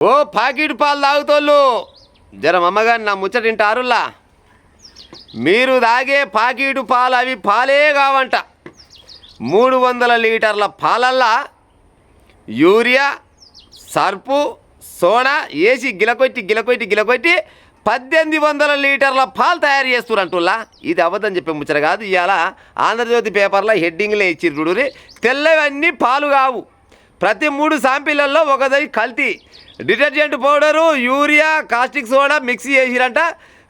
ఓ pocket పాలు తాగుతోళ్ళు జరం అమ్మగాని నా ముచ్చట వింటారులా. మీరు తాగే పాకెట్ పాలు అవి పాలే కావంట. 300 లీటర్ల పాలల్లా యూరియా, సర్పు, సోడా వేసి గిలకొట్టి 1800 లీటర్ల పాలు తయారు చేస్తురంటుల్లా. ఇది అబద్ధం చెప్పే ముచ్చట కాదు. ఇవాళ ఆంధ్రజ్యోతి పేపర్లో హెడ్డింగ్లే ఇచ్చిర్రు. తెల్లవన్నీ పాలు కావు. ప్రతి 3 శాంపిళ్లలో ఒకదై కల్తీ. Detergent powder, urea, caustic soda మిక్సీ చేసిరంట.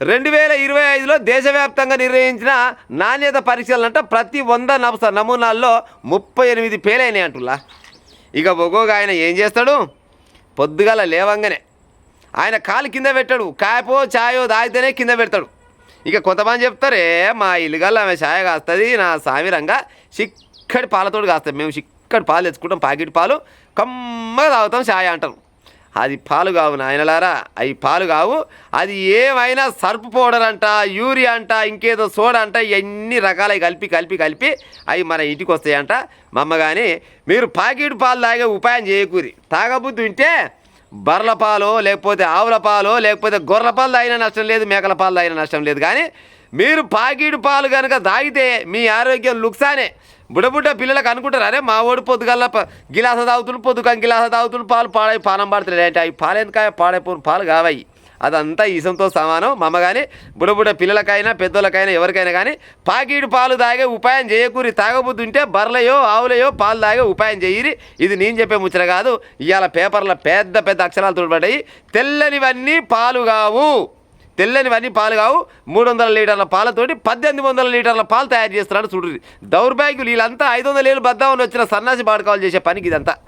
2025లో దేశవ్యాప్తంగా నిర్వహించిన నాణ్యత పరీక్షలంట ప్రతి 100 నమూనాల్లో 38 ఫెయిల్ అయినాయి అంటుల్లా. ఇక ఒక్కొక్క ఆయన ఏం చేస్తాడు, పొద్దుగాల లేవంగానే ఆయన కాలు కింద పెట్టాడు. కాయపో ఛాయో తాగితేనే కింద పెడతాడు. ఇక కొంతమంది చెప్తారే మా ఇల్లుగల్లా ఆమె ఛాయ కాస్తుంది, నా సామిరంగా చిక్కటి పాలతోడు కాస్తుంది, మేము చిక్కటి పాలు తెచ్చుకుంటాం, ప్యాకెట్ పాలు కమ్మగా తాగుతాం ఛాయ అంటారు. అది పాలు కావు నాయనలారా, అవి పాలు కావు. అది ఏమైనా సర్పు పౌడర్ అంట, యూరియా అంట, ఇంకేదో సోడా అంట, ఇవన్నీ రకాలవి కలిపి అవి మన ఇంటికి వస్తాయంట. మా అమ్మ కానీ మీరు ప్యాకెట్ పాలు తాగే ఉపాయం చేయకూరి. తాగబుద్ధి ఉంటే బర్రెల పాలు, లేకపోతే ఆవుల పాలు, లేకపోతే గొర్రెల పాలు తాగినా నష్టం లేదు, మేకల పాలు తాగినా నష్టం లేదు. కానీ మీరు ప్యాకెట్ పాలు కనుక తాగితే మీ ఆరోగ్యం లుక్సానే. బుడ్డ పిల్లలకు అనుకుంటారు, అరే మా ఓడి పొద్దుగల్లా గిలాస తాగుతుడు, గిలాస తాగుతుడు, పానం పడుతున్నాడు అంటే అవి పాలు ఎందుకాయ పాడైపోయిన పాలు కావయి. అదంతా ఈసంతో సమానం. మా అమ్మ కానీ బుడ్డ పిల్లలకైనా పెద్దోళ్ళకైనా ఎవరికైనా కానీ ప్యాకెట్ పాలు తాగే ఉపాయం చేయకూరి. తాగబుద్ధి ఉంటే బర్రెలయో ఆవులయో పాలు తాగే ఉపాయం చేయరి. ఇది నేను చెప్పే ముచ్చట కాదు. ఇవాళ పేపర్లో పెద్ద అక్షరాలు తోడ్పడ్డాయి. తెల్లనివన్నీ పాలు కావు. 300 లీటర్ల పాలతోటి 1800 లీటర్ల పాలు తయారు చేస్తున్నాడు చూడు. దౌర్భాగ్యులు వీళ్ళంతా 500 ఏళ్ళు బద్దామని వచ్చిన సన్నాసి బాడుకాలు చేసే పనికి ఇదంతా.